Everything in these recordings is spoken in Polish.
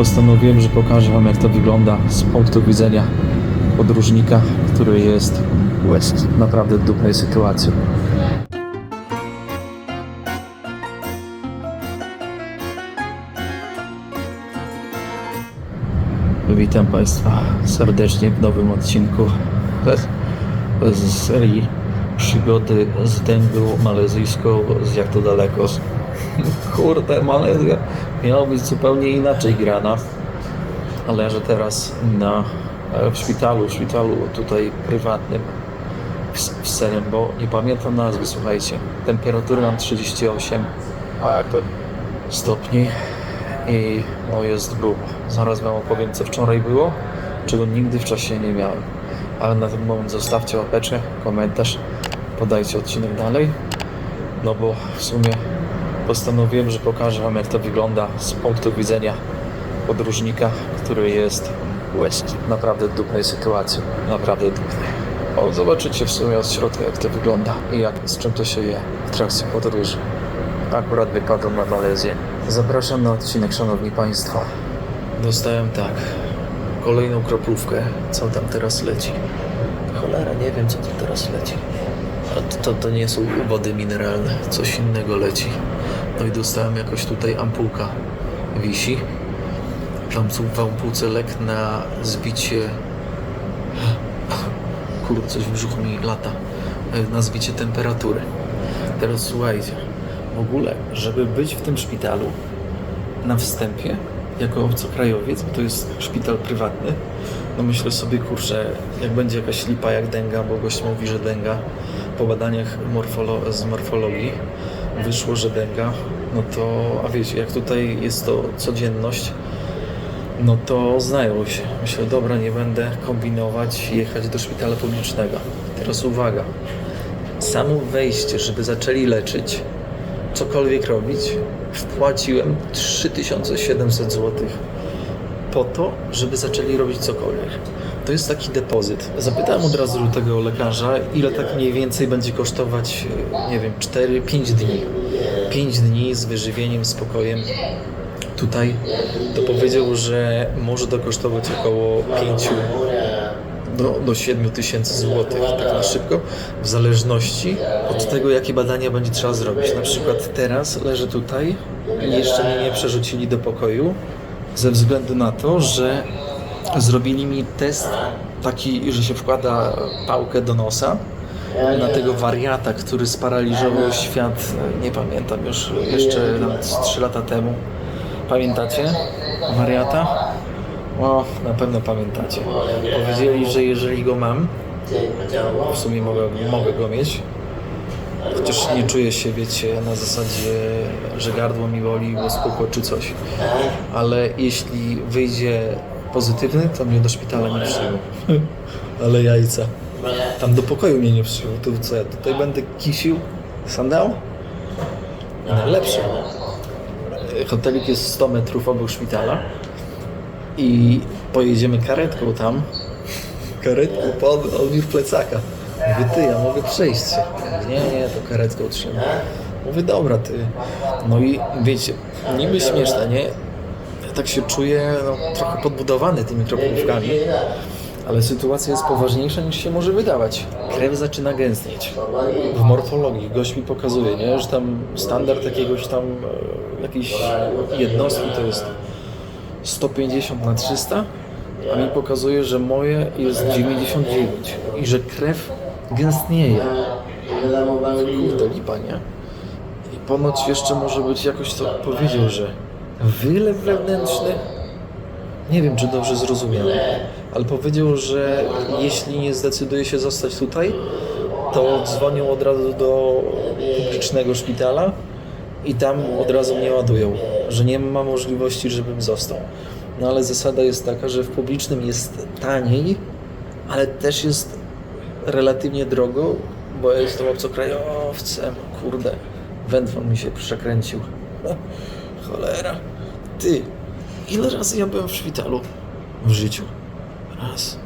Postanowiłem, że pokażę Wam, jak to wygląda z punktu widzenia podróżnika, który jest w naprawdę dupnej sytuacji. Witam Państwa serdecznie w nowym odcinku z serii przygody z dęgą malezyjską z Jak to daleko. Kurde, Malezja miała być zupełnie inaczej grana, ale że teraz w szpitalu tutaj prywatnym w Serembo, nie pamiętam nazwy, słuchajcie, temperatury mam 38 stopni i no jest grubo. Zaraz Wam opowiem, co wczoraj było, czego nigdy wcześniej nie miałem. Ale na ten moment zostawcie łapeczkę, komentarz, podajcie odcinek dalej, no bo w sumie postanowiłem, że pokażę Wam, jak to wygląda z punktu widzenia podróżnika, który jest w naprawdę dupnej sytuacji, naprawdę dupnej. O, zobaczycie w sumie od środka, jak to wygląda i z czym to się je w trakcie podróży. Akurat wypadłem na Malezję. Zapraszam na odcinek, szanowni państwo. Dostałem kolejną kroplówkę. Co tam teraz leci? Cholera, nie wiem, co tam teraz leci. Ale to nie są wody mineralne, coś innego leci. No i dostałem jakoś tutaj ampułka wisi. Tam są w ampułce lek na zbicie... Kurde, coś w brzuchu mi lata. Na zbicie temperatury. Teraz słuchajcie. W ogóle, żeby być w tym szpitalu na wstępie, jako obcokrajowiec, bo to jest szpital prywatny, no myślę sobie, kurczę, jak będzie jakaś lipa jak dęga, bo gość mówi, że dęga, po badaniach z morfologii wyszło, że dęga, no to, a wiecie, jak tutaj jest to codzienność, no to znają się. Myślę, dobra, nie będę kombinować, jechać do szpitala publicznego. Teraz uwaga, samo wejście, żeby zaczęli leczyć, cokolwiek robić, wpłaciłem 3700 zł po to, żeby zaczęli robić cokolwiek. To jest taki depozyt. Zapytałem od razu tego lekarza, ile tak mniej więcej będzie kosztować, nie wiem, 4-5 dni. 5 dni z wyżywieniem, spokojem. Tutaj to powiedział, że może to kosztować około 5 do 7 tysięcy złotych, tak na szybko, w zależności od tego, jakie badania będzie trzeba zrobić. Na przykład teraz leżę tutaj i jeszcze mnie nie przerzucili do pokoju ze względu na to, że zrobili mi test taki, że się wkłada pałkę do nosa na tego wariata, który sparaliżował świat, nie pamiętam już, jeszcze nawet 3 lata temu. Pamiętacie wariata? O, na pewno pamiętacie. Powiedzieli, że jeżeli go mam, w sumie mogę go mieć, chociaż nie czuję się, wiecie, na zasadzie, że gardło mi boli, bo spoko czy coś. Ale jeśli wyjdzie pozytywny, to mnie do szpitala nie przyjmą. Ale jajca. Tam do pokoju mnie nie przyjmą. To co ja tutaj będę kisił sandał? Najlepsze. Hotelik jest 100 metrów obok szpitala. I pojedziemy karetką tam. Karetką on mi w plecaka. Mówię, ty, ja mogę przejść. Nie, to karetką trzymam. Mówię, dobra, ty. No i wiecie, niby śmieszne, nie? Ja tak się czuję trochę podbudowany tymi kroplówkami, ale sytuacja jest poważniejsza, niż się może wydawać. Krew zaczyna gęstnieć. W morfologii gość mi pokazuje, nie? Że tam standard jakiegoś tam jakiejś jednostki to jest 150/300, a mi pokazuje, że moje jest 99 i że krew gęstnieje. Kurde, lipa, nie? I ponoć jeszcze może być jakoś, to powiedział, że wylew wewnętrzny. Nie wiem, czy dobrze zrozumiałem, ale powiedział, że jeśli nie zdecyduje się zostać tutaj, to dzwonią od razu do publicznego szpitala i tam od razu mnie ładują, że nie ma możliwości, żebym został. No ale zasada jest taka, że w publicznym jest taniej, ale też jest relatywnie drogo, bo ja jestem obcokrajowcem. Kurde, wędrowny mi się przekręcił. Cholera. Ty, ile razy ja byłem w szpitalu w życiu? Raz,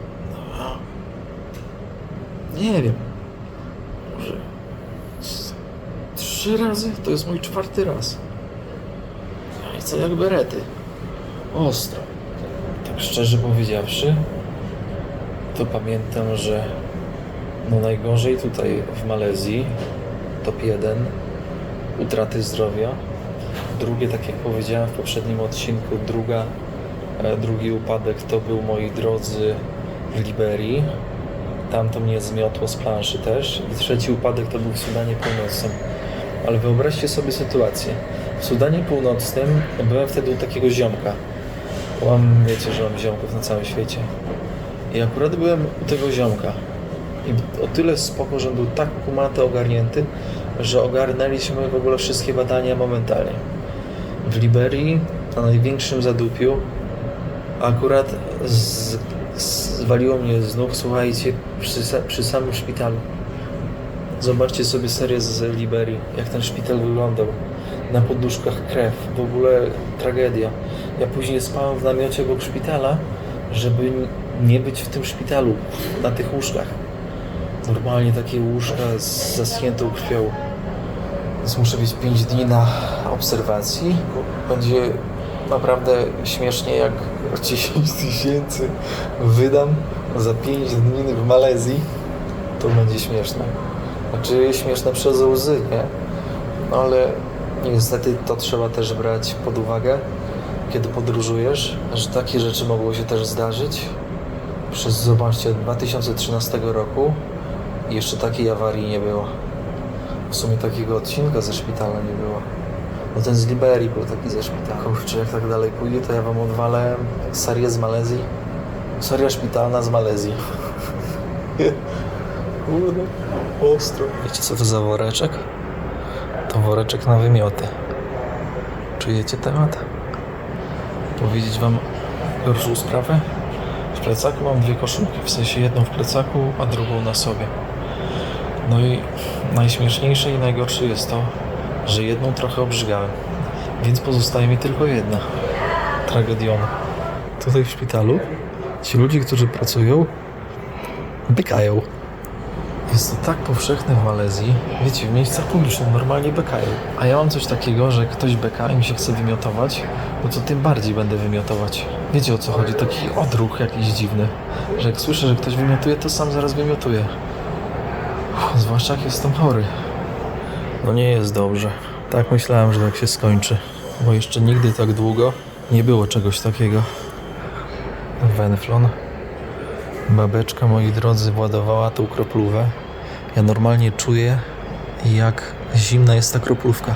2. Nie wiem. Może 3 razy? To jest mój 4. raz. No i co jak berety? ostro. Tak szczerze powiedziawszy, to pamiętam, że no najgorzej tutaj w Malezji, top 1, utraty zdrowia. Drugie, tak jak powiedziałem w poprzednim odcinku, drugi upadek to był, moi drodzy, w Liberii. Tam to mnie zmiotło z planszy też. I trzeci upadek to był w Sudanie Północnym. Ale wyobraźcie sobie sytuację. W Sudanie Północnym byłem wtedy u takiego ziomka. Wiecie, że mam ziomków na całym świecie. I akurat byłem u tego ziomka. I o tyle spoko, że był tak kumaty, ogarnięty, że ogarnęliśmy w ogóle wszystkie badania momentalnie. W Liberii, na największym zadupiu, akurat zwaliło mnie znów, słuchajcie, przy samym szpitalu. Zobaczcie sobie serię z Liberii, jak ten szpital wyglądał. Na poduszkach krew, w ogóle tragedia. Ja później spałem w namiocie obok szpitala, żeby nie być w tym szpitalu, na tych łóżkach. Normalnie takie łóżka z zaschniętą krwią. Więc muszę być 5 dni na obserwacji. Będzie naprawdę śmiesznie, jak 10 000 wydam za 5 dni w Malezji. To będzie śmieszne. Znaczy śmieszne przez łzy, nie? No ale niestety to trzeba też brać pod uwagę, kiedy podróżujesz, że takie rzeczy mogło się też zdarzyć. Zobaczcie, 2013 roku jeszcze takiej awarii nie było. W sumie takiego odcinka ze szpitala nie było. No ten z Liberii był taki ze szpitala. Kurczę, jak tak dalej pójdzie, to ja wam odwalę serię z Malezji. Seria szpitalna z Malezji. Kurde, ostro. Wiecie, co to za woreczek? To woreczek na wymioty. Czujecie temat? Powiedzieć wam gorszą sprawę? W plecaku mam 2 koszulki, w sensie jedną w plecaku, a drugą na sobie. No i najśmieszniejsze i najgorsze jest to, że jedną trochę obrzygałem, więc pozostaje mi tylko jedna. Tragediona. Tutaj w szpitalu ci ludzie, którzy pracują, bekają. Jest to tak powszechne w Malezji, wiecie, w miejscach publicznych normalnie bekają. A ja mam coś takiego, że ktoś beka i mi się chce wymiotować, no to tym bardziej będę wymiotować. Wiecie, o co chodzi? Taki odruch jakiś dziwny, że jak słyszę, że ktoś wymiotuje, to sam zaraz wymiotuję. Zwłaszcza jak jestem chory. No nie jest dobrze. Tak myślałem, że tak się skończy, bo jeszcze nigdy tak długo nie było czegoś takiego. Wenflon. Babeczka, moi drodzy, władowała tą kroplówę. Ja normalnie czuję, jak zimna jest ta kroplówka.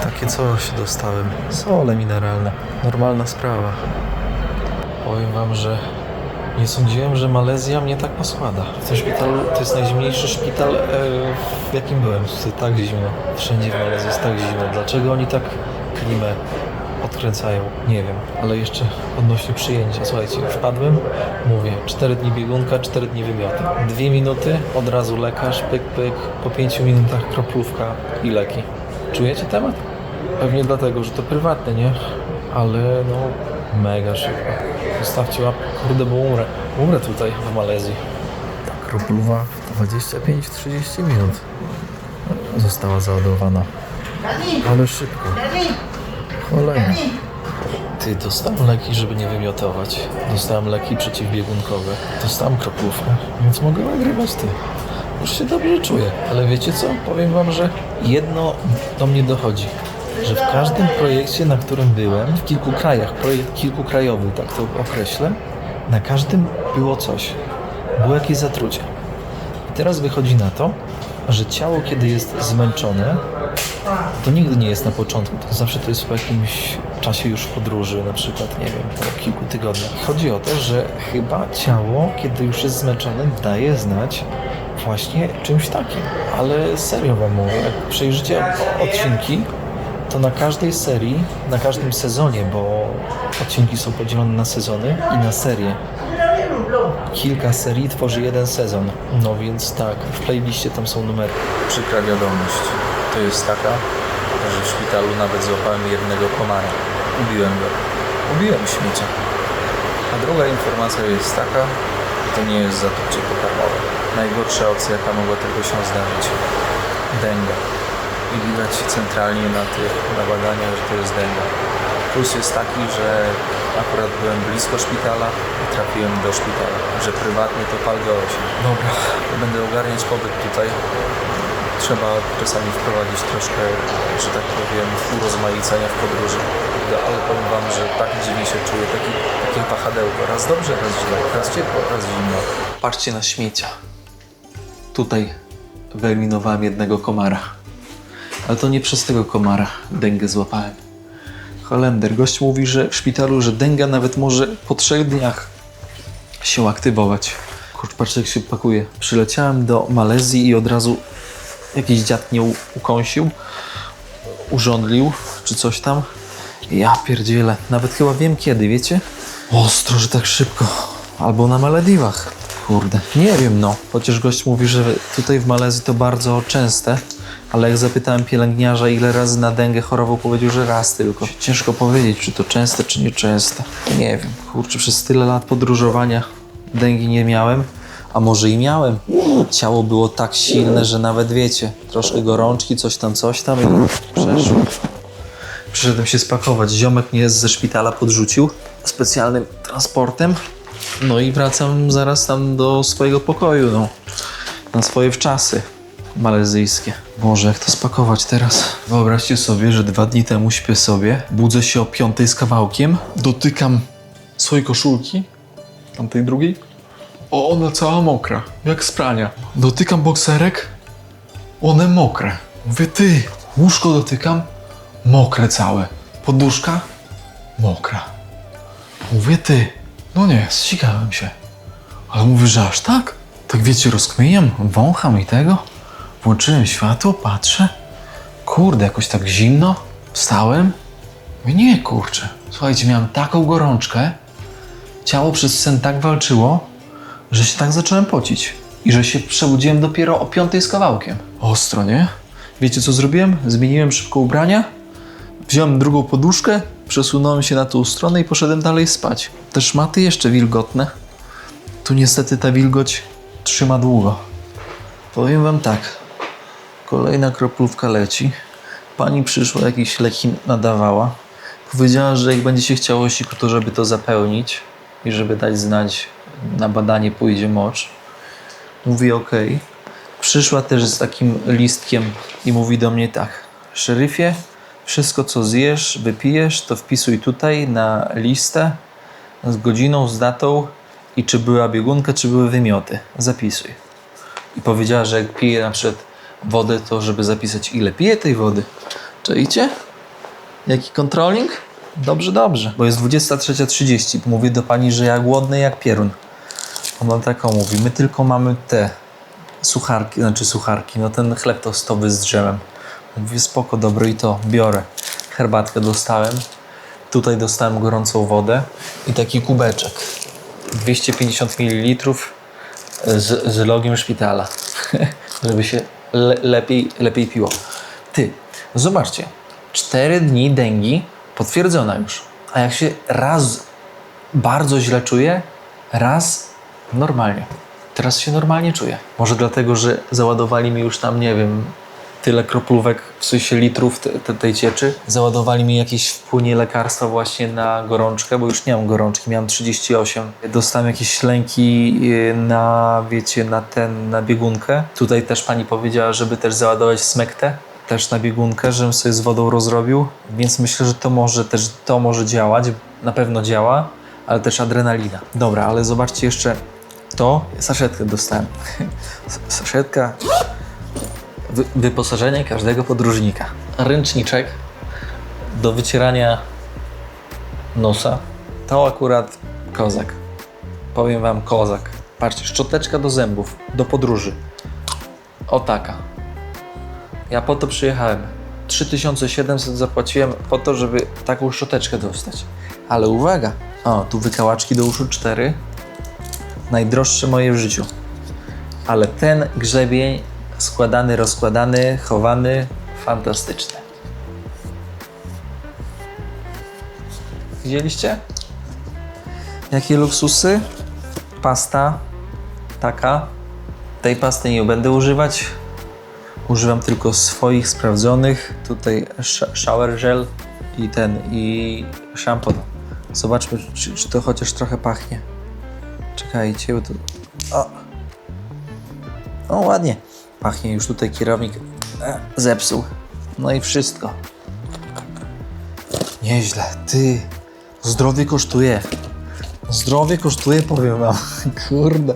Takie coś dostałem. Sole mineralne. Normalna sprawa. Powiem wam, że nie sądziłem, że Malezja mnie tak posłada. W tym szpitalu to jest najzimniejszy szpital, w jakim byłem. To tak zimno. Wszędzie w Malezji jest tak zimno. Dlaczego oni tak klimę odkręcają? Nie wiem. Ale jeszcze odnośnie przyjęcia. Słuchajcie, wpadłem, mówię, 4 dni biegunka, 4 dni wymioty. 2 minuty, od razu lekarz, pyk, pyk. Po 5 minutach kroplówka i leki. Czujecie temat? Pewnie dlatego, że to prywatne, nie? Ale no, mega szybko. Zostawcie łapkę, kurde, bo umrę. Umrę tutaj w Malezji. Ta kropluwa w 25-30 minut została załadowana. Ale szybko. Cholera. Ty, dostałem leki, żeby nie wymiotować. Dostałem leki przeciwbiegunkowe. Dostałem kroplówkę, więc mogę nagrywać ty. Już się dobrze czuję. Ale wiecie co? Powiem wam, że jedno do mnie dochodzi. Że w każdym projekcie, na którym byłem, w kilku krajach, projekt kilkukrajowy, tak to określę, na każdym było coś. Było jakieś zatrucie. I teraz wychodzi na to, że ciało, kiedy jest zmęczone, to nigdy nie jest na początku. To zawsze to jest po jakimś czasie już podróży, na przykład, nie wiem, po kilku tygodniach. Chodzi o to, że chyba ciało, kiedy już jest zmęczone, daje znać właśnie czymś takim. Ale serio wam mówię, jak przejrzycie odcinki, to na każdej serii, na każdym sezonie, bo odcinki są podzielone na sezony i na serie. Kilka serii tworzy jeden sezon. No więc tak, w playliście tam są numery. Przykra wiadomość. To jest taka, że w szpitalu nawet złapałem jednego komara. Ubiłem go. Ubiłem śmiecia. A druga informacja jest taka, że to nie jest zatrucie pokarmowe. Najgorsza opcja, jaka mogła tylko się zdarzyć. Dengue. I widać centralnie na badaniach, że to jest dengue. Plus jest taki, że akurat byłem blisko szpitala i trafiłem do szpitala, że prywatnie to pal go 8. Dobra, będę ogarniać pobyt tutaj. Trzeba czasami wprowadzić troszkę, że tak powiem, urozmaicenia w podróży. Ale powiem wam, że tak dziwnie się czuję, takie wahadełko. Raz dobrze, raz źle, raz ciepło, raz zimno. Patrzcie na śmiecia. Tutaj wyeliminowałem jednego komara. Ale to nie przez tego komara dęgę złapałem. Holender, gość mówi, że w szpitalu, że dęga nawet może po 3 dniach się aktywować. Kurczę, patrzcie jak się pakuje. Przyleciałem do Malezji i od razu jakiś dziad mnie ukąsił, urządlił, czy coś tam. Ja pierdzielę, nawet chyba wiem kiedy, wiecie? Ostro, że tak szybko. Albo na Malediwach. Kurde, nie wiem no. Chociaż gość mówi, że tutaj w Malezji to bardzo częste. Ale jak zapytałem pielęgniarza, ile razy na dęgę chorował, powiedział, że raz tylko. Ciężko powiedzieć, czy to częste, czy nieczęste. Nie wiem, kurczę, przez tyle lat podróżowania dęgi nie miałem. A może i miałem. Ciało było tak silne, że nawet wiecie, troszkę gorączki, coś tam i przeszło. Przyszedłem się spakować. Ziomek mnie ze szpitala podrzucił specjalnym transportem. No i wracam zaraz tam do swojego pokoju, no. Na swoje wczasy malezyjskie. Boże, jak to spakować teraz? Wyobraźcie sobie, że 2 dni temu śpię sobie, budzę się o 5 z kawałkiem, dotykam swojej koszulki, tamtej drugiej. O, ona cała mokra, jak z prania. Dotykam bokserek, one mokre. Mówię, ty, łóżko dotykam, mokre całe. Poduszka, mokra. Mówię, ty, no nie, zsikałem się. Ale mówię, że aż tak? Tak wiecie, rozkminiam, wącham i tego. Włączyłem światło, patrzę. Kurde, jakoś tak zimno. Wstałem. Mówię, nie, kurczę. Słuchajcie, miałem taką gorączkę. Ciało przez sen tak walczyło, że się tak zacząłem pocić. I że się przebudziłem dopiero o 5 z kawałkiem. Ostro, nie? Wiecie co zrobiłem? Zmieniłem szybko ubrania. Wziąłem drugą poduszkę, przesunąłem się na tą stronę i poszedłem dalej spać. Te szmaty jeszcze wilgotne. Tu niestety ta wilgoć trzyma długo. Powiem wam tak. Kolejna kroplówka leci. Pani przyszła, jakieś leki nadawała. Powiedziała, że jak będzie się chciało siku, to żeby to zapełnić i żeby dać znać, na badanie pójdzie mocz. Mówi okej. Przyszła też z takim listkiem i mówi do mnie tak. Szeryfie, wszystko co zjesz, wypijesz, to wpisuj tutaj na listę z godziną, z datą i czy była biegunka, czy były wymioty. Zapisuj. I powiedziała, że jak piję na przykład wodę, to żeby zapisać ile piję tej wody. Czujecie? Jaki kontroling? Dobrze, dobrze. Bo jest 23:30. Mówię do pani, że ja głodny jak pierun. Ona taką mówi, my tylko mamy te sucharki, no ten chleb tostowy z drzemem. Mówię, spoko, dobro i to biorę. Herbatkę dostałem. Tutaj dostałem gorącą wodę i taki kubeczek. 250 ml z logiem szpitala. Żeby się lepiej piło. Ty, zobaczcie. 4 dni dęgi potwierdzona już. A jak się raz bardzo źle czuję, raz normalnie. Teraz się normalnie czuję. Może dlatego, że załadowali mi już tam, nie wiem, tyle kroplówek, w sensie litrów tej cieczy. Załadowali mi jakieś w płynie lekarstwa właśnie na gorączkę, bo już nie mam gorączki, miałem 38. Dostałem jakieś lęki na, wiecie, na biegunkę. Tutaj też pani powiedziała, żeby też załadować smektę, też na biegunkę, żebym sobie z wodą rozrobił. Więc myślę, że to może działać. Na pewno działa, ale też adrenalina. Dobra, ale zobaczcie jeszcze to. Saszetkę dostałem. Saszetka. Wyposażenie każdego podróżnika. Ręczniczek do wycierania nosa. To akurat kozak. Powiem wam, kozak. Patrzcie, szczoteczka do zębów, do podróży. O taka. Ja po to przyjechałem. 3700 zapłaciłem po to, żeby taką szczoteczkę dostać. Ale uwaga, o, tu wykałaczki do uszu 4. Najdroższe moje w życiu. Ale ten grzebień składany, rozkładany, chowany, fantastyczny. Widzieliście? Jakie luksusy? Pasta taka. Tej pasty nie będę używać. Używam tylko swoich sprawdzonych. Tutaj shower gel i szampon. Zobaczmy, czy to chociaż trochę pachnie. Czekajcie, bo to... O, ładnie. Pachnie, już tutaj kierownik zepsuł. No i wszystko. Nieźle. Ty, zdrowie kosztuje. Zdrowie kosztuje, powiem wam. Kurde.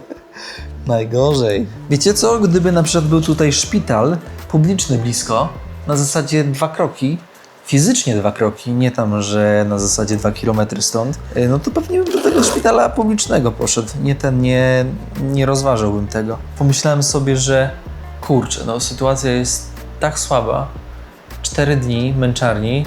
Najgorzej. Wiecie co? Gdyby na przykład był tutaj szpital publiczny blisko, na zasadzie 2 kroki, fizycznie 2 kroki, nie tam, że na zasadzie 2 kilometry stąd, no to pewnie bym do tego szpitala publicznego poszedł. Nie rozważałbym tego. Pomyślałem sobie, że kurczę, no sytuacja jest tak słaba, 4 dni męczarni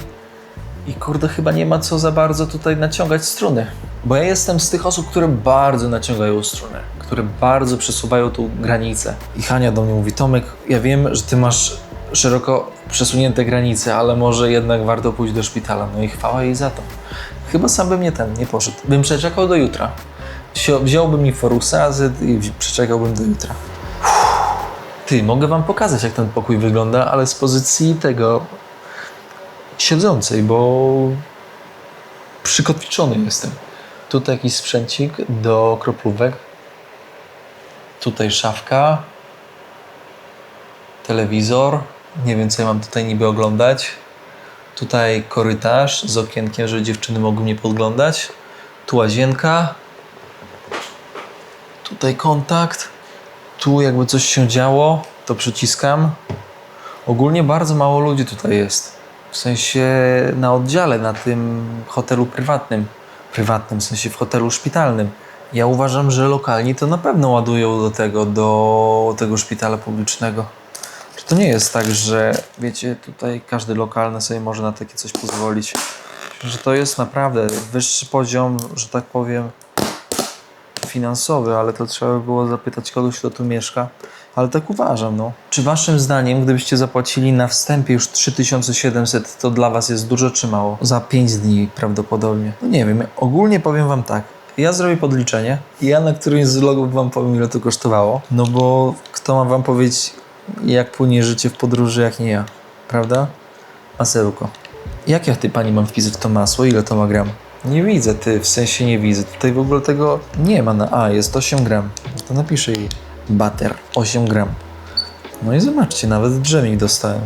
i kurde, chyba nie ma co za bardzo tutaj naciągać struny. Bo ja jestem z tych osób, które bardzo naciągają strunę, które bardzo przesuwają tą granicę. I Hania do mnie mówi, Tomek, ja wiem, że ty masz szeroko przesunięte granice, ale może jednak warto pójść do szpitala. No i chwała jej za to. Chyba sam bym nie poszedł. Bym przeczekał do jutra. Wziąłbym mi Forusa i przeczekałbym do jutra. Ty, mogę wam pokazać, jak ten pokój wygląda, ale z pozycji tego siedzącej, bo przykotwiczony jestem. Tutaj jakiś sprzęcik do kroplówek. Tutaj szafka. Telewizor. Nie wiem, co ja mam tutaj niby oglądać. Tutaj korytarz z okienkiem, żeby dziewczyny mogły mnie podglądać. Tu łazienka. Tutaj kontakt. Tu jakby coś się działo, to przyciskam. Ogólnie bardzo mało ludzi tutaj jest. W sensie na oddziale, na tym hotelu prywatnym. W sensie w hotelu szpitalnym. Ja uważam, że lokalni to na pewno ładują do tego szpitala publicznego. Czy to nie jest tak, że wiecie, tutaj każdy lokalny sobie może na takie coś pozwolić? Że to jest naprawdę wyższy poziom, że tak powiem, finansowy, ale to trzeba by było zapytać kogoś, kto tu mieszka. Ale tak uważam, no. Czy waszym zdaniem, gdybyście zapłacili na wstępie już 3700, to dla was jest dużo czy mało? Za 5 dni prawdopodobnie. No nie wiem, ogólnie powiem wam tak. Ja zrobię podliczenie i ja na którymś z vlogów wam powiem, ile to kosztowało. No bo kto ma wam powiedzieć, jak płynie życie w podróży, jak nie ja. Prawda? Masełko. Jak ja, pani, mam wpisać to masło? Ile to ma gram? Nie widzę, w sensie nie widzę. Tutaj w ogóle tego nie ma. Jest 8 gram. To napiszę jej. Butter. 8 gram. No i zobaczcie, nawet drzemik dostałem.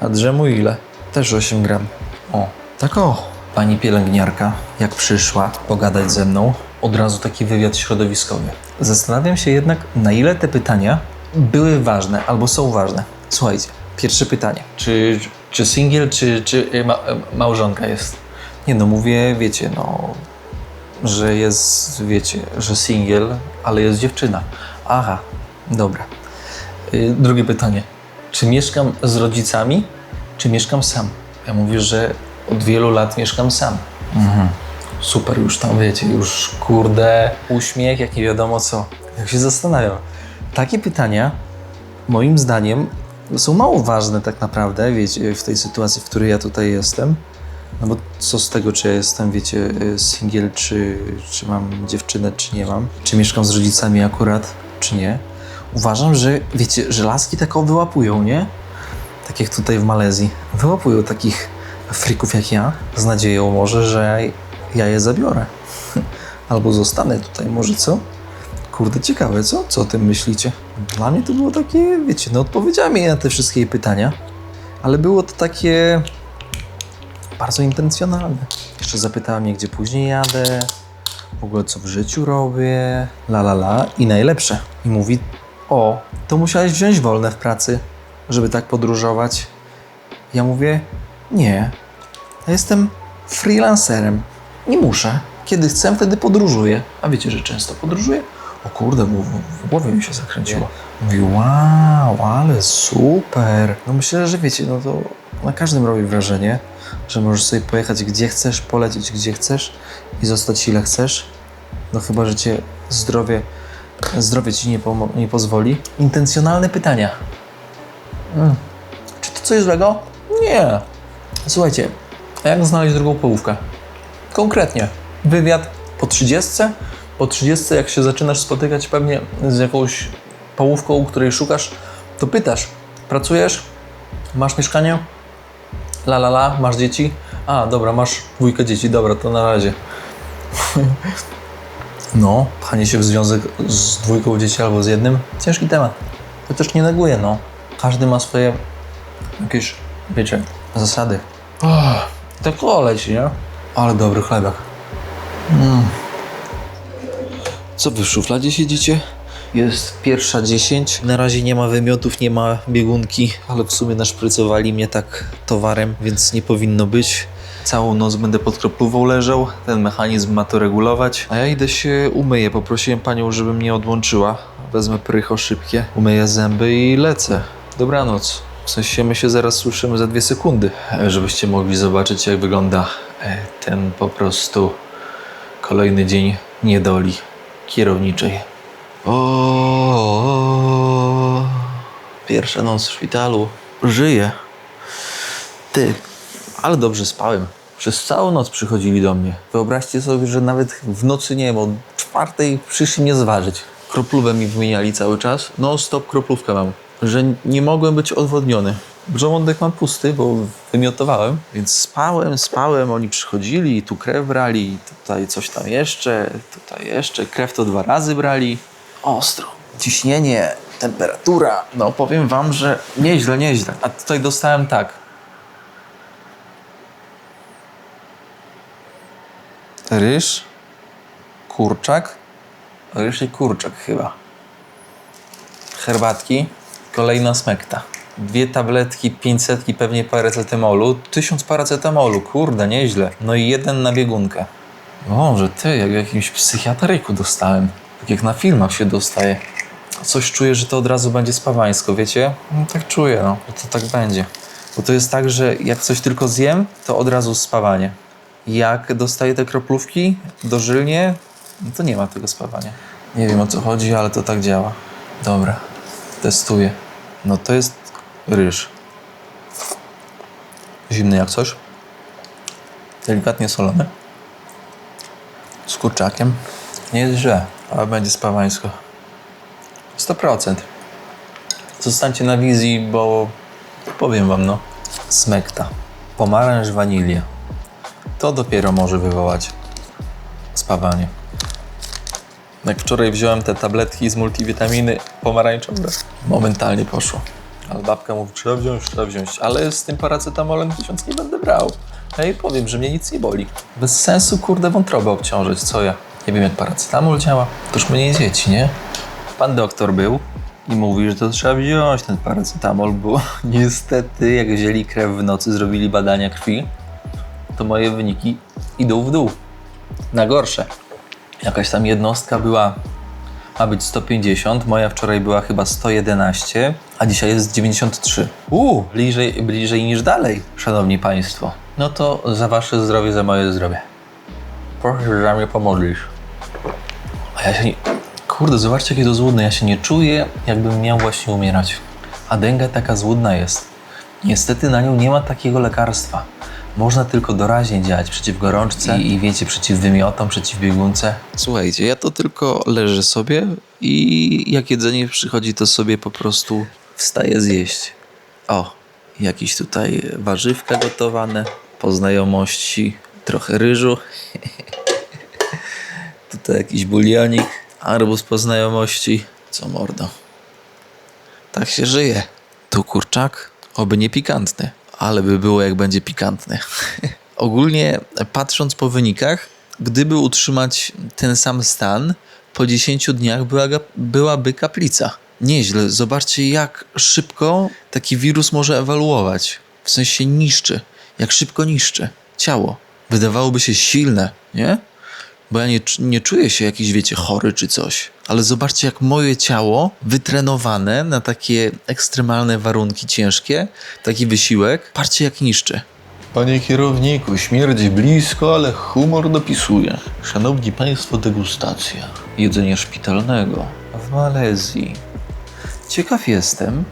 A drzemu ile? Też 8 gram. O, tak o. Pani pielęgniarka, jak przyszła pogadać ze mną, od razu taki wywiad środowiskowy. Zastanawiam się jednak, na ile te pytania były ważne albo są ważne. Słuchajcie, pierwsze pytanie. Czy singiel, czy małżonka jest? Nie no, mówię, wiecie, no, że jest, wiecie, że singiel, ale jest dziewczyna. Aha, dobra. Drugie pytanie. Czy mieszkam z rodzicami, czy mieszkam sam? Ja mówię, że od wielu lat mieszkam sam. Super, już tam wiecie, już kurde, uśmiech, jak nie wiadomo co. Jak się zastanawiam. Takie pytania, moim zdaniem, są mało ważne tak naprawdę, wiecie, w tej sytuacji, w której ja tutaj jestem. No bo co z tego, czy ja jestem, wiecie, singiel, czy mam dziewczynę, czy nie mam. Czy mieszkam z rodzicami akurat, czy nie. Uważam, że, wiecie, że laski taką wyłapują, nie? Tak jak tutaj w Malezji. Wyłapują takich frików jak ja, z nadzieją może, że ja je zabiorę. Albo zostanę tutaj, może co? Kurde, ciekawe, co? Co o tym myślicie? Dla mnie to było takie, wiecie, no odpowiedziałem jej na te wszystkie jej pytania, ale było to takie bardzo intencjonalne. Jeszcze zapytała mnie, gdzie później jadę, w ogóle co w życiu robię, i najlepsze. I mówi, o, to musiałeś wziąć wolne w pracy, żeby tak podróżować. Ja mówię, nie, ja jestem freelancerem, nie muszę. Kiedy chcę, wtedy podróżuję. A wiecie, że często podróżuję? O kurde, w głowie mi się zakręciło. Mówi, wow, ale super. No myślę, że wiecie, no to na każdym robi wrażenie, że możesz sobie pojechać gdzie chcesz, polecieć gdzie chcesz i zostać ile chcesz. No chyba, że cię zdrowie ci nie pozwoli. Intencjonalne pytania. Czy to coś złego? Nie. Słuchajcie, a jak znaleźć drugą połówkę? Konkretnie. Wywiad po 30. Po 30, jak się zaczynasz spotykać pewnie z jakąś połówką, której szukasz, to pytasz, pracujesz, masz mieszkanie, masz dzieci, A, dobra, masz 2 dzieci, dobra, to na razie. No, pchanie się w związek z 2 dzieci albo z jednym, ciężki temat. To też nie neguję, no. Każdy ma swoje jakieś, wiecie, zasady. Tak oleć, nie? Ale dobry chlebek. Co wy w szufladzie siedzicie? Jest 1:10. Na razie nie ma wymiotów, nie ma biegunki, ale w sumie naszprycowali mnie tak towarem, więc nie powinno być. Całą noc będę pod kroplówą leżał, ten mechanizm ma to regulować. A ja idę się umyję, poprosiłem panią, żeby mnie odłączyła. Wezmę prycho szybkie, umyję zęby i lecę. Dobranoc. W sensie my się zaraz słyszymy za 2 sekundy, żebyście mogli zobaczyć, jak wygląda ten po kolejny dzień niedoli kierowniczej. Pierwsza noc w szpitalu. Żyję. Ty, ale dobrze spałem. Przez całą noc przychodzili do mnie. Wyobraźcie sobie, że nawet w nocy, nie wiem, o 4:00 przyszli mnie zważyć. Kroplówę mi wymieniali cały czas. No stop, kroplówkę mam. Że nie mogłem być odwodniony. Żołądek mam pusty, bo wymiotowałem. Więc spałem, oni przychodzili i tu krew brali, tutaj coś tam jeszcze, tutaj jeszcze. Krew to 2 razy brali. Ostro. Ciśnienie, temperatura. No powiem wam, że nieźle. A tutaj dostałem tak. Ryż, kurczak, ryż i kurczak chyba. Herbatki, kolejna smekta. 2 tabletki, 500 pewnie paracetamolu, 1000 paracetamolu, kurde, nieźle. No i 1 na biegunkę. Boże, ty, jak w jakimś psychiatryku dostałem. Tak jak na filmach się dostaje. Coś czuję, że to od razu będzie spawańsko, wiecie? No tak czuję, no, to tak będzie. Bo to jest tak, że jak coś tylko zjem, to od razu spawanie. Jak dostaję te kroplówki dożylnie, no to nie ma tego spawania. Nie wiem, o co chodzi, ale to tak działa. Dobra, testuję. No to jest ryż. Zimny jak coś. Delikatnie solony. Z kurczakiem. Nie jest źle, ale będzie spawańsko. 100%. Zostańcie na wizji, bo powiem wam, no. Smekta. Pomarańcz, wanilia. To dopiero może wywołać spawanie. Jak wczoraj wziąłem te tabletki z multivitaminy pomarańczowe, momentalnie poszło. Ale babka mówi, trzeba wziąć. Ale z tym paracetamolem 1000 nie będę brał. Ja jej powiem, że mnie nic nie boli. Bez sensu, kurde, wątrobę obciążyć, co ja? Nie wiem, jak paracetamol działa. Toż my nie dzieci, nie? Pan doktor był i mówi, że to trzeba wziąć ten paracetamol, bo niestety jak wzięli krew w nocy, zrobili badania krwi, to moje wyniki idą w dół. Na gorsze. Jakaś tam jednostka ma być 150, moja wczoraj była chyba 111, a dzisiaj jest 93. Bliżej niż dalej, szanowni państwo. No to za wasze zdrowie, za moje zdrowie. Proszę się za mnie pomodlić. A ja się nie... Kurde, zobaczcie, jakie to złudne. Ja się nie czuję, jakbym miał właśnie umierać. A denga taka złudna jest. Niestety na nią nie ma takiego lekarstwa. Można tylko doraźnie działać przeciw gorączce i wiecie, przeciw wymiotom, przeciw biegunce. Słuchajcie, ja to tylko leżę sobie i jak jedzenie przychodzi, to sobie po prostu wstaję zjeść. O, jakieś tutaj warzywka gotowane, po znajomości trochę ryżu. Tutaj jakiś bulionik, arbuz po znajomości. Co mordo. Tak się żyje. Tu kurczak, oby nie pikantny. Ale by było, jak będzie pikantny. Ogólnie, patrząc po wynikach, gdyby utrzymać ten sam stan, po 10 dniach byłaby kaplica. Nieźle. Zobaczcie, jak szybko taki wirus może ewoluować. W sensie niszczy. Jak szybko niszczy ciało. Wydawałoby się silne, nie? Bo ja nie czuję się jakiś, wiecie, chory czy coś. Ale zobaczcie, jak moje ciało wytrenowane na takie ekstremalne warunki ciężkie, taki wysiłek, patrzcie, jak niszczy. Panie kierowniku, śmierdzi blisko, ale humor dopisuje. Szanowni państwo, degustacja jedzenia szpitalnego w Malezji. Ciekaw jestem,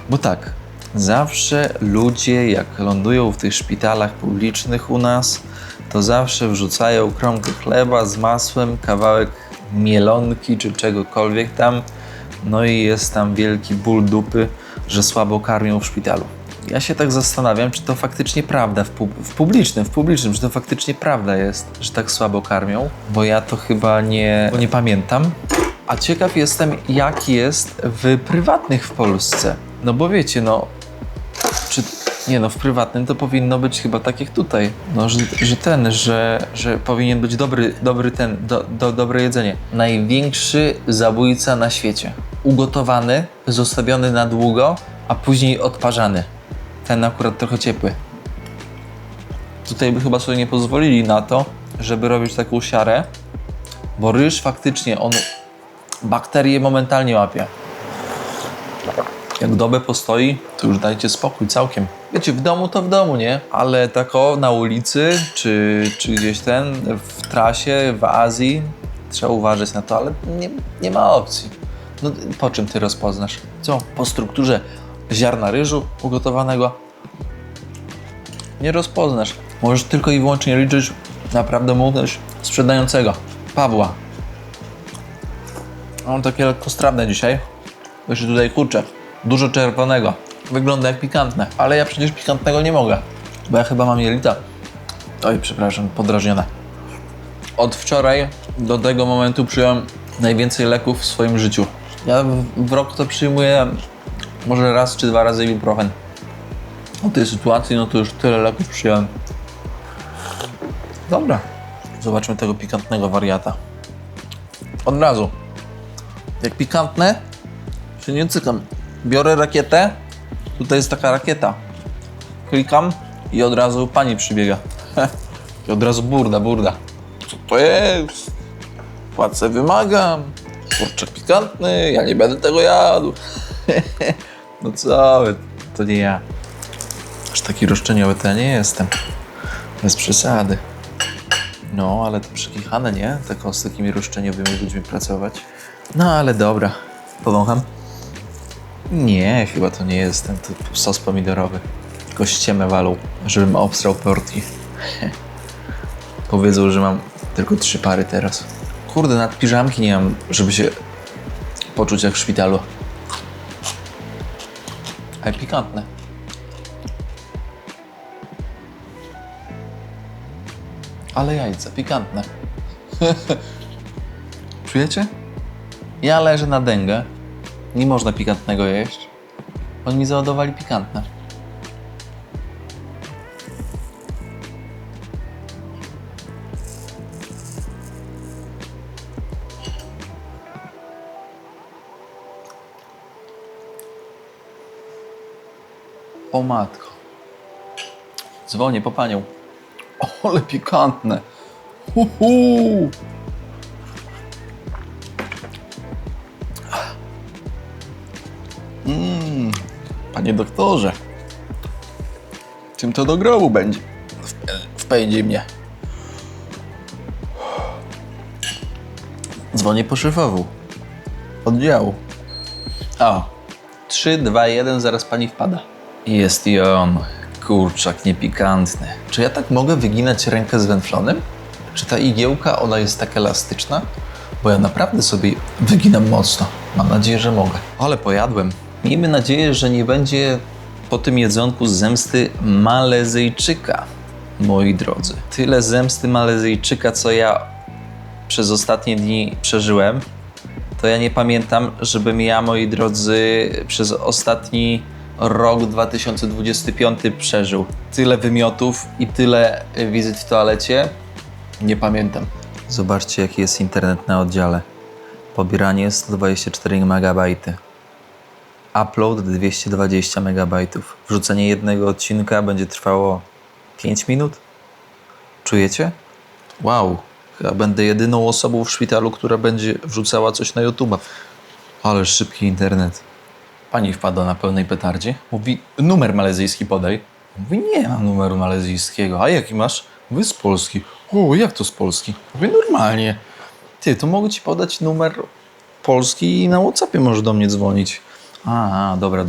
bo tak, zawsze ludzie, jak lądują w tych szpitalach publicznych u nas, to zawsze wrzucają kromkę chleba z masłem, kawałek mielonki czy czegokolwiek tam. No i jest tam wielki ból dupy, że słabo karmią w szpitalu. Ja się tak zastanawiam, czy to faktycznie prawda w publicznym, czy to faktycznie prawda jest, że tak słabo karmią, bo ja to chyba nie pamiętam. A ciekaw jestem, jak jest w prywatnych w Polsce. No bo wiecie, no, w prywatnym to powinno być chyba tak jak tutaj. No, że powinien być dobre jedzenie. Największy zabójca na świecie. Ugotowany, zostawiony na długo, a później odparzany. Ten akurat trochę ciepły. Tutaj by chyba sobie nie pozwolili na to, żeby robić taką siarę, bo ryż faktycznie, on bakterie momentalnie łapie. Jak dobę postoi, to już dajcie spokój całkiem. Wiecie, w domu to w domu, nie? Ale tak na ulicy, czy gdzieś w trasie, w Azji, trzeba uważać na to, ale nie ma opcji. No, po czym ty rozpoznasz? Co? Po strukturze ziarna ryżu ugotowanego? Nie rozpoznasz. Możesz tylko i wyłącznie liczyć naprawdę mówić sprzedającego. Pawła. Mam takie lekkostrawne dzisiaj. Jeszcze tutaj kurczę. Dużo czerwonego. Wygląda jak pikantne. Ale ja przecież pikantnego nie mogę. Bo ja chyba mam jelita. Oj, przepraszam, podrażnione. Od wczoraj do tego momentu przyjąłem najwięcej leków w swoim życiu. Ja w rok to przyjmuję może raz czy 2 razy ibuprofen. O tej sytuacji, no to już tyle leków przyjąłem. Dobra. Zobaczmy tego pikantnego wariata. Od razu. Jak pikantne, się nie cykam. Biorę rakietę. Tutaj jest taka rakieta. Klikam i od razu pani przybiega. I od razu burda. Co to jest? Płacę, wymagam. Kurczak pikantny, ja nie będę tego jadł. No co wy, to nie ja. Aż taki roszczeniowy to ja nie jestem. Bez przesady. No, ale to przekichane, nie? Tak z takimi roszczeniowymi ludźmi pracować. No, ale dobra. Powącham? Nie, chyba to nie jest ten sos pomidorowy. Tylko ściemę walą, żebym obstrał portki. Powiedzą, że mam tylko 3 pary teraz. Kurde, nawet piżamki nie mam, żeby się poczuć jak w szpitalu. Ale pikantne. Ale jajca, pikantne. Czujecie? Ja leżę na dęgę. Nie można pikantnego jeść. Oni mi załadowali pikantne. O matko. Dzwonię po panią. O, ale pikantne. Uhu. Panie doktorze. Czym to do grobu będzie? Wpędzi mnie. Dzwonię po szefową. Oddziału. O. 3, 2, 1, zaraz pani wpada. Jest i on. Kurczak niepikantny. Czy ja tak mogę wyginać rękę z węflonem? Czy ta igiełka, ona jest tak elastyczna? Bo ja naprawdę sobie wyginam mocno. Mam nadzieję, że mogę. Ale pojadłem. Miejmy nadzieję, że nie będzie po tym jedzonku zemsty Malezyjczyka, moi drodzy. Tyle zemsty Malezyjczyka, co ja przez ostatnie dni przeżyłem, to ja nie pamiętam, żebym ja, moi drodzy, przez ostatni rok 2025 przeżył. Tyle wymiotów i tyle wizyt w toalecie nie pamiętam. Zobaczcie, jaki jest internet na oddziale. Pobieranie 124 MB. Upload 220 MB. Wrzucenie jednego odcinka będzie trwało 5 minut? Czujecie? Wow, chyba będę jedyną osobą w szpitalu, która będzie wrzucała coś na YouTube'a. Ale szybki internet. Pani wpadła na pełnej petardzie. Mówi, numer malezyjski podaj. Mówi, nie mam numeru malezyjskiego. A jaki masz? Mówi, z Polski. O, jak to z Polski? Mówi, normalnie. Ty, to mogę ci podać numer polski i na WhatsAppie możesz do mnie dzwonić. A, dobra.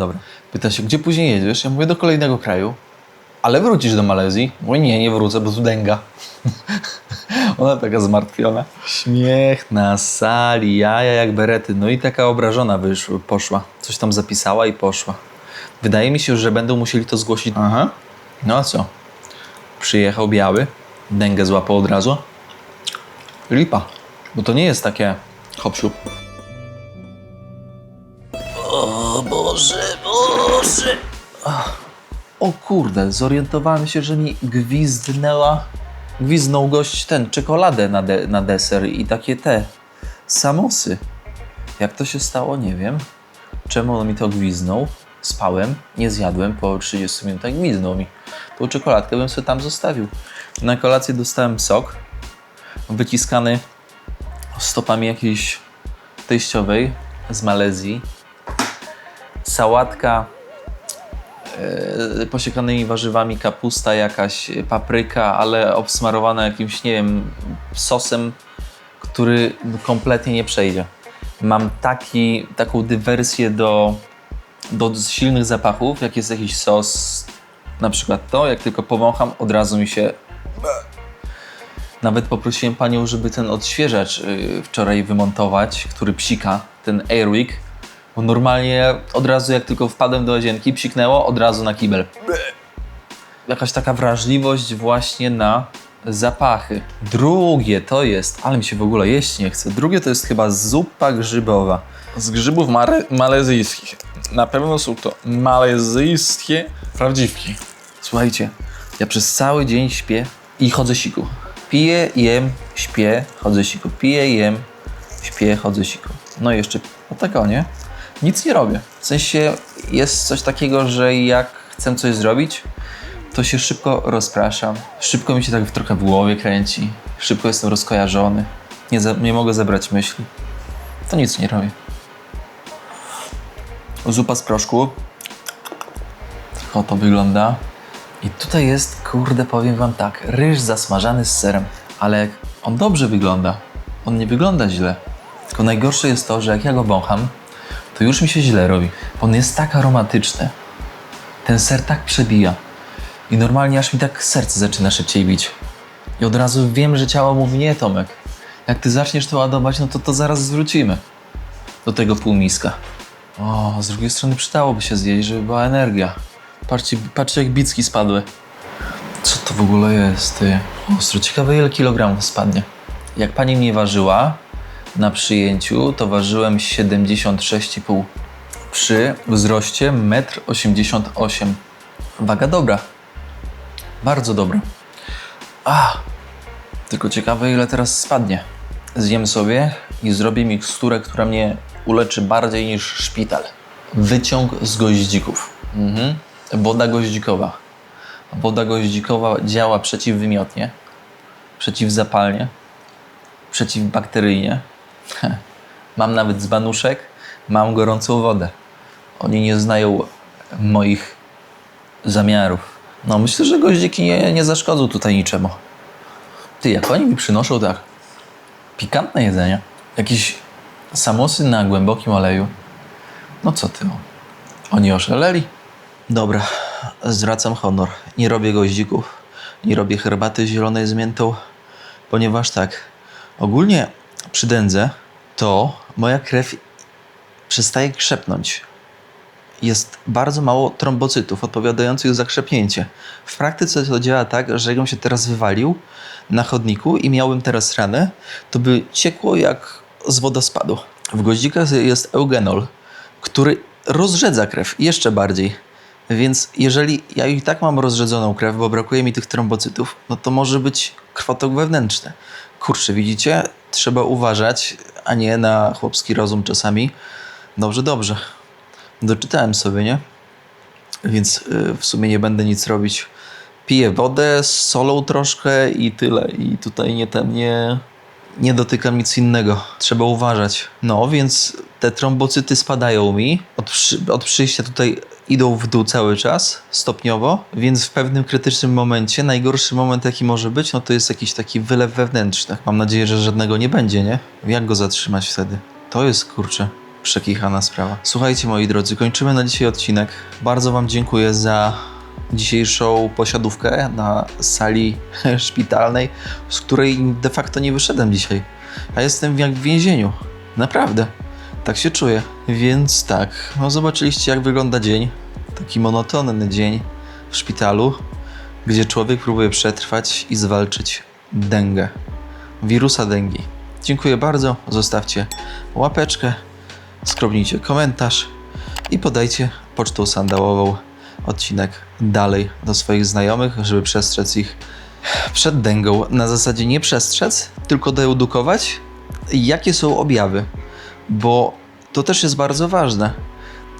Pyta się, gdzie później jedziesz? Ja mówię, do kolejnego kraju. Ale wrócisz do Malezji? Mówi, nie wrócę, bo tu dęga. Ona taka zmartwiona. Śmiech na sali, jaja jak berety. No i taka obrażona poszła. Coś tam zapisała i poszła. Wydaje mi się, że będą musieli to zgłosić. Aha. No a co? Przyjechał biały, dęgę złapał od razu. Lipa. Bo to nie jest takie hop-siup. O Boże, Boże! O kurde, zorientowałem się, że mi gwizdnął gość czekoladę na deser i takie samosy. Jak to się stało, nie wiem. Czemu on mi to gwizdnął? Spałem, nie zjadłem, po 30 minutach gwizdnął mi. Tą czekoladkę bym sobie tam zostawił. Na kolację dostałem sok wyciskany stopami jakiejś teściowej z Malezji. Sałatka, posiekanymi warzywami, kapusta jakaś, papryka, ale obsmarowana jakimś, nie wiem, sosem, który kompletnie nie przejdzie. Mam taką dywersję do silnych zapachów, jak jest jakiś sos, na przykład to, jak tylko powącham, od razu mi się... Nawet poprosiłem panią, żeby ten odświeżacz wczoraj wymontować, który psika, ten Airwick, bo normalnie od razu jak tylko wpadłem do łazienki, psiknęło, od razu na kibel. Jakaś taka wrażliwość właśnie na zapachy. Drugie to jest, ale mi się w ogóle jeść nie chce, drugie to jest chyba zupa grzybowa. Z grzybów malezyjskich. Na pewno są to malezyjskie prawdziwki. Słuchajcie, ja przez cały dzień śpię i chodzę siku. Piję, jem, śpię, chodzę siku. Piję, jem, śpię, chodzę siku. No i jeszcze, no tak o nie? Nic nie robię. W sensie jest coś takiego, że jak chcę coś zrobić, to się szybko rozpraszam. Szybko mi się tak trochę w głowie kręci. Szybko jestem rozkojarzony. Nie mogę zebrać myśli. To nic nie robię. Zupa z proszku. Tak oto wygląda. I tutaj jest, kurde, powiem wam tak, ryż zasmażany z serem. Ale on dobrze wygląda. On nie wygląda źle. Tylko najgorsze jest to, że jak ja go wącham, to już mi się źle robi. On jest tak aromatyczny. Ten ser tak przebija. I normalnie aż mi tak serce zaczyna szybciej bić. I od razu wiem, że ciało mówi: nie, Tomek, jak ty zaczniesz to ładować, no to zaraz zwrócimy do tego półmiska. O, z drugiej strony przydałoby się zjeść, żeby była energia. Patrzcie jak bicki spadły. Co to w ogóle jest, ty? Ostro, ciekawe ile kilogramów spadnie. Jak pani mnie ważyła na przyjęciu, to ważyłem 76,5. Przy wzroście 1,88 m. Waga dobra. Bardzo dobra. Tylko ciekawe ile teraz spadnie. Zjem sobie i zrobię miksturę, która mnie uleczy bardziej niż szpital. Wyciąg z goździków. Woda goździkowa. Woda goździkowa działa przeciwwymiotnie, przeciwzapalnie, przeciwbakteryjnie. Mam nawet dzbanuszek, mam gorącą wodę. Oni nie znają moich zamiarów. No myślę, że goździki nie zaszkodzą tutaj niczemu. Ty, jak oni mi przynoszą tak pikantne jedzenie, jakieś samosy na głębokim oleju, no co ty? Oni oszaleli? Dobra, zwracam honor. Nie robię goździków, nie robię herbaty zielonej z miętą, ponieważ tak, ogólnie przy dędze to moja krew przestaje krzepnąć. Jest bardzo mało trombocytów odpowiadających za krzepnięcie. W praktyce to działa tak, że jakbym się teraz wywalił na chodniku i miałbym teraz ranę, to by ciekło jak z wodospadu. W goździkach jest eugenol, który rozrzedza krew jeszcze bardziej. Więc jeżeli ja i tak mam rozrzedzoną krew, bo brakuje mi tych trombocytów, no to może być krwotok wewnętrzny. Kurczę, widzicie? Trzeba uważać, a nie na chłopski rozum czasami. Dobrze. Doczytałem sobie, nie? Więc w sumie nie będę nic robić. Piję wodę z solą troszkę i tyle. I tutaj nie dotykam nic innego. Trzeba uważać. No, więc te trombocyty spadają mi. Od przyjścia tutaj idą w dół cały czas, stopniowo. Więc w pewnym krytycznym momencie, najgorszy moment jaki może być, no to jest jakiś taki wylew wewnętrzny. Mam nadzieję, że żadnego nie będzie, nie? Jak go zatrzymać wtedy? To jest, kurczę, przekichana sprawa. Słuchajcie, moi drodzy, kończymy na dzisiaj odcinek. Bardzo wam dziękuję za dzisiejszą posiadówkę na sali szpitalnej, z której de facto nie wyszedłem dzisiaj. A jestem jak w więzieniu. Naprawdę. Tak się czuję. Więc tak, no zobaczyliście jak wygląda dzień. taki monotonny dzień w szpitalu, gdzie człowiek próbuje przetrwać i zwalczyć dengę, wirusa dengi. Dziękuję bardzo, zostawcie łapeczkę, skrobnijcie komentarz i podajcie pocztą sandałową odcinek dalej do swoich znajomych, żeby przestrzec ich przed dengą. Na zasadzie nie przestrzec, tylko doedukować, jakie są objawy, bo to też jest bardzo ważne.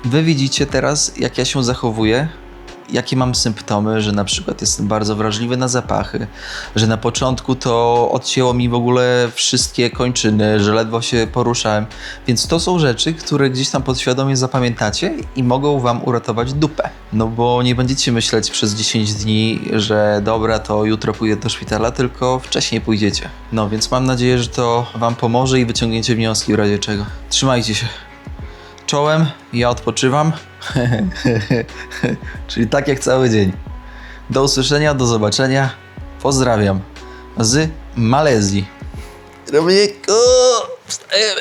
Wy widzicie teraz, jak ja się zachowuję, jakie mam symptomy, że na przykład jestem bardzo wrażliwy na zapachy, że na początku to odcięło mi w ogóle wszystkie kończyny, że ledwo się poruszałem. Więc to są rzeczy, które gdzieś tam podświadomie zapamiętacie i mogą wam uratować dupę. No bo nie będziecie myśleć przez 10 dni, że dobra, to jutro pójdę do szpitala, tylko wcześniej pójdziecie. No więc mam nadzieję, że to wam pomoże i wyciągniecie wnioski w razie czego. Trzymajcie się. Czołem, ja odpoczywam. Czyli tak jak cały dzień. Do usłyszenia, do zobaczenia. Pozdrawiam. Z Malezji. Dominiku, wstajemy.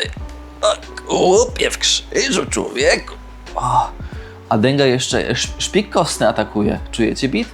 O, głupie w krzyżu, człowieku. O, a denga jeszcze szpik kostny atakuje. Czujecie bit?